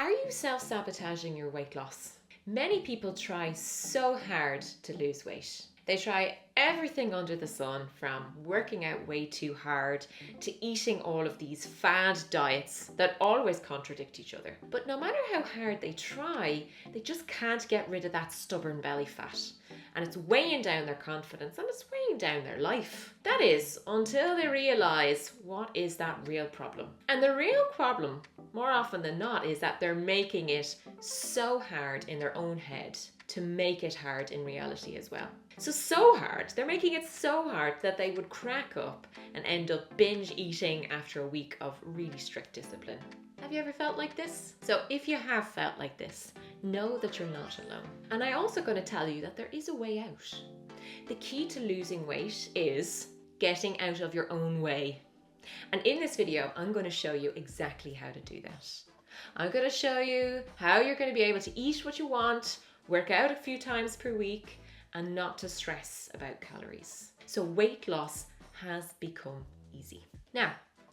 Are you self-sabotaging your weight loss? Many people try so hard to lose weight. They try everything under the sun, from working out way too hard to eating all of these fad diets that always contradict each other. But no matter how hard they try, they just can't get rid of that stubborn belly fat. And it's weighing down their confidence and it's weighing down their life. That is, until they realize what is that real problem. And the real problem, more often than not, is that they're making it so hard in their own head to make it hard in reality as well. So hard, they're making it so hard that they would crack up and end up binge eating after a week of really strict discipline. Have you ever felt like this? So if you have felt like this, know that you're not alone. And I'm also going to tell you that there is a way out. The key to losing weight is getting out of your own way. And in this video, I'm going to show you exactly how to do that. I'm going to show you how you're going to be able to eat what you want, work out a few times per week, and not to stress about calories. So weight loss has become easy. Now,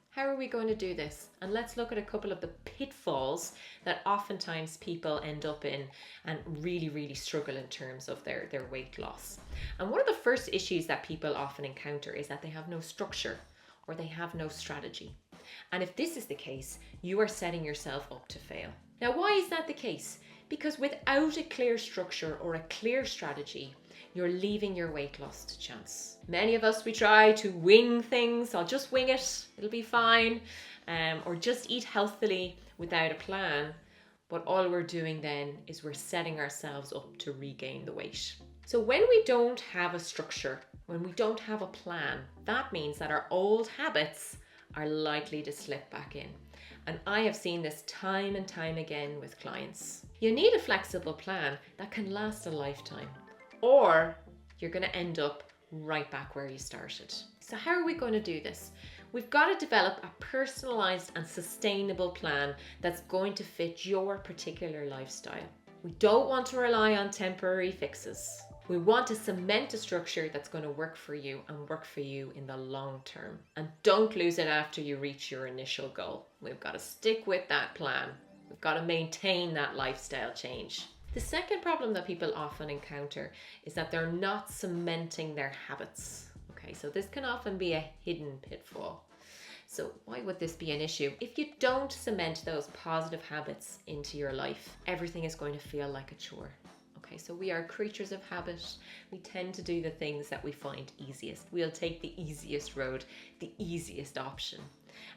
how are we going to do this? And let's look at a couple of the pitfalls that oftentimes people end up in and really struggle in terms of their weight loss. And one of the first issues that people often encounter is that they have no structure or they have no strategy. And if this is the case, you are setting yourself up to fail. Now, why is that the case? Because without a clear structure or a clear strategy, you're leaving your weight loss to chance. Many of us, we try to wing things. I'll just wing it, it'll be fine. Or just eat healthily without a plan. But all we're doing then is we're setting ourselves up to regain the weight. So when we don't have a structure, when we don't have a plan, that means that our old habits are likely to slip back in. And I have seen this time and time again with clients. You need a flexible plan that can last a lifetime, or you're going to end up right back where you started. So how are we going to do this? We've got to develop a personalized and sustainable plan that's going to fit your particular lifestyle. We don't want to rely on temporary fixes. We want to cement a structure that's going to work for you and work for you in the long term. And don't lose it after you reach your initial goal. We've got to stick with that plan. We've got to maintain that lifestyle change. The second problem that people often encounter is that they're not cementing their habits. Okay, so this can often be a hidden pitfall. So why would this be an issue? If you don't cement those positive habits into your life, everything is going to feel like a chore. Okay, so we are creatures of habit. We tend to do the things that we find easiest. We'll take the easiest road, the easiest option.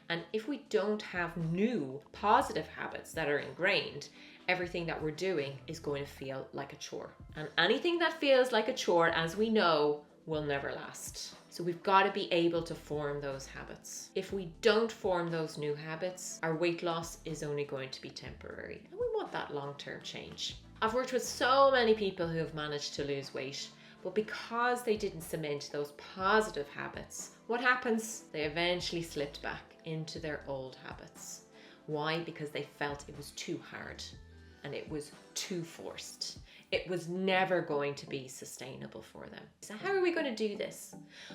And if we don't have new positive habits that are ingrained, everything that we're doing is going to feel like a chore. And anything that feels like a chore, as we know, will never last. So we've got to be able to form those habits. If we don't form those new habits, our weight loss is only going to be temporary. And we want that long-term change. I've worked with so many people who have managed to lose weight, but because they didn't cement those positive habits, what happens? They eventually slipped back into their old habits. Why? Because they felt it was too hard and it was too forced. It was never going to be sustainable for them. So how are we going to do this?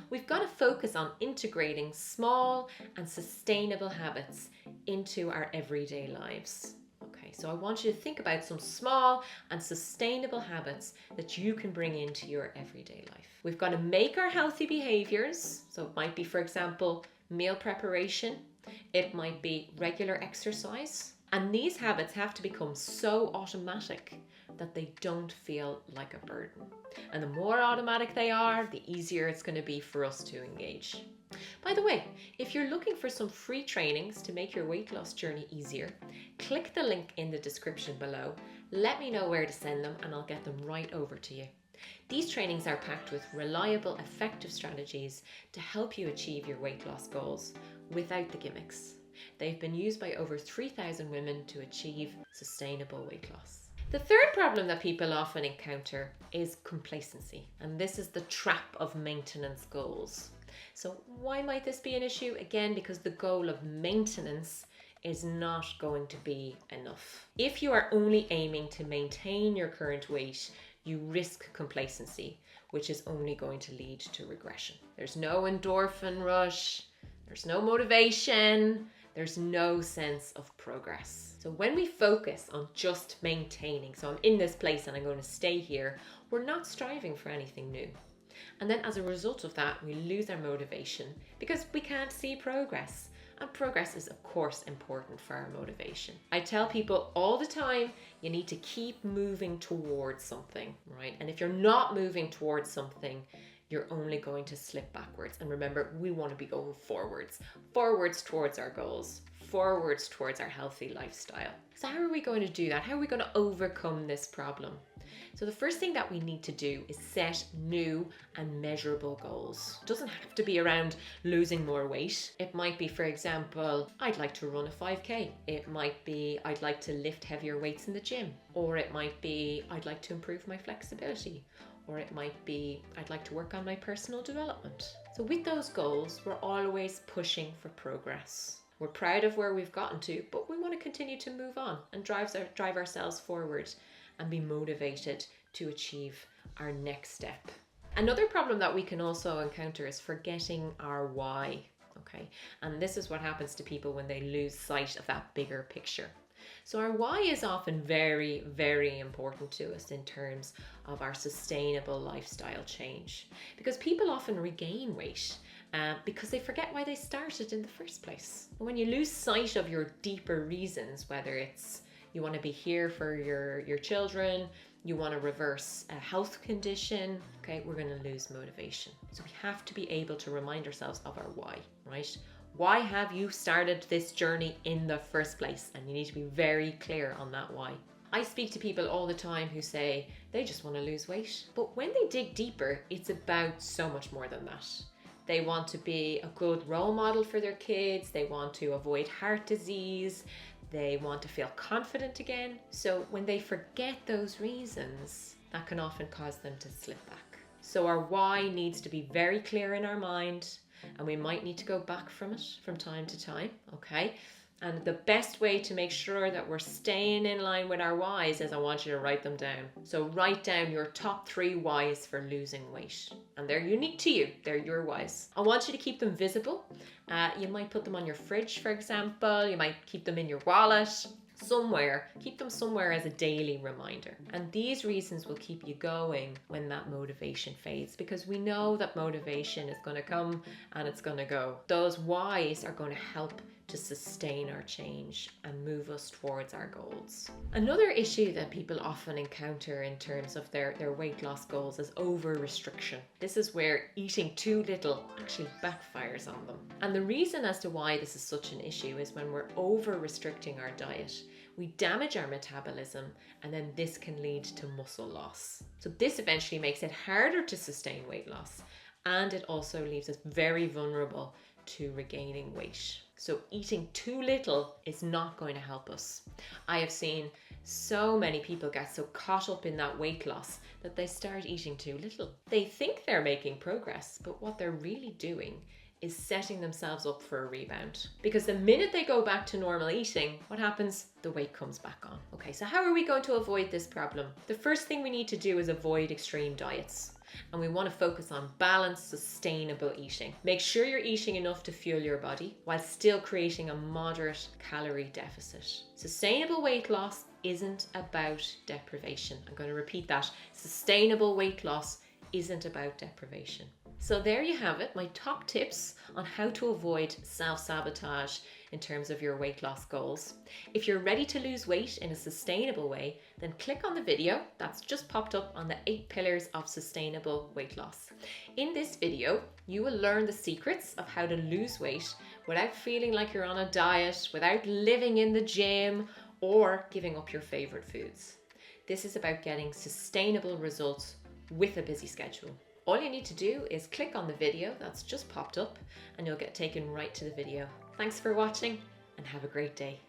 We've got to focus on integrating small and sustainable habits into our everyday lives. Okay, so I want you to think about some small and sustainable habits that you can bring into your everyday life. We've got to make our healthy behaviors. So it might be, for example, meal preparation. It might be regular exercise. And these habits have to become so automatic that they don't feel like a burden. And the more automatic they are, the easier it's going to be for us to engage. By the way, if you're looking for some free trainings to make your weight loss journey easier, click the link in the description below. Let me know where to send them and I'll get them right over to you. These trainings are packed with reliable, effective strategies to help you achieve your weight loss goals without the gimmicks. They've been used by over 3,000 women to achieve sustainable weight loss. The third problem that people often encounter is complacency, and this is the trap of maintenance goals. So why might this be an issue? Again, because the goal of maintenance is not going to be enough. If you are only aiming to maintain your current weight, you risk complacency, which is only going to lead to regression. There's no endorphin rush, there's no motivation, there's no sense of progress. So when we focus on just maintaining, so I'm in this place and I'm going to stay here, we're not striving for anything new. And then as a result of that, we lose our motivation because we can't see progress. And progress is, of course, important for our motivation. I tell people all the time, you need to keep moving towards something, right? And if you're not moving towards something, you're only going to slip backwards. And remember, we want to be going forwards towards our goals, forwards towards our healthy lifestyle. So how are we going to do that? How are we going to overcome this problem? So the first thing that we need to do is set new and measurable goals. It doesn't have to be around losing more weight. It might be, for example, I'd like to run a 5K. It might be, I'd like to lift heavier weights in the gym. Or it might be, I'd like to improve my flexibility. Or it might be, I'd like to work on my personal development. So with those goals, we're always pushing for progress. We're proud of where we've gotten to, but we want to continue to move on and drive ourselves forward and be motivated to achieve our next step. Another problem that we can also encounter is forgetting our why, okay? And this is what happens to people when they lose sight of that bigger picture. So our why is often very, very important to us in terms of our sustainable lifestyle change, because people often regain weight because they forget why they started in the first place. When you lose sight of your deeper reasons, whether it's you want to be here for your children, you want to reverse a health condition, okay, we're going to lose motivation. So we have to be able to remind ourselves of our why, right? Why have you started this journey in the first place? And you need to be very clear on that why. I speak to people all the time who say they just want to lose weight. But when they dig deeper, it's about so much more than that. They want to be a good role model for their kids. They want to avoid heart disease. They want to feel confident again. So when they forget those reasons, that can often cause them to slip back. So our why needs to be very clear in our mind, and we might need to go back from it from time to time, okay? And the best way to make sure that we're staying in line with our whys is I want you to write them down. So write down your top 3 whys for losing weight. And they're unique to you. They're your whys. I want you to keep them visible. You might put them on your fridge, for example. You might keep them in your wallet. Somewhere. Keep them somewhere as a daily reminder. And these reasons will keep you going when that motivation fades, because we know that motivation is going to come and it's going to go. Those whys are going to help to sustain our change and move us towards our goals. Another issue that people often encounter in terms of their weight loss goals is over restriction. This is where eating too little actually backfires on them. And the reason as to why this is such an issue is when we're over restricting our diet, we damage our metabolism, and then this can lead to muscle loss. So this eventually makes it harder to sustain weight loss, and it also leaves us very vulnerable to regaining weight. So eating too little is not going to help us. I have seen so many people get so caught up in that weight loss that they start eating too little. They think they're making progress, but what they're really doing is setting themselves up for a rebound. Because the minute they go back to normal eating, what happens? The weight comes back on. Okay, so how are we going to avoid this problem? The first thing we need to do is avoid extreme diets. And we want to focus on balanced, sustainable eating. Make sure you're eating enough to fuel your body while still creating a moderate calorie deficit. Sustainable weight loss isn't about deprivation. I'm going to repeat that. Sustainable weight loss isn't about deprivation. So there you have it, my top tips on how to avoid self-sabotage in terms of your weight loss goals. If you're ready to lose weight in a sustainable way, then click on the video that's just popped up on the 8 pillars of sustainable weight loss. In this video, you will learn the secrets of how to lose weight without feeling like you're on a diet, without living in the gym, or giving up your favorite foods. This is about getting sustainable results with a busy schedule. All you need to do is click on the video that's just popped up and you'll get taken right to the video. Thanks for watching and have a great day.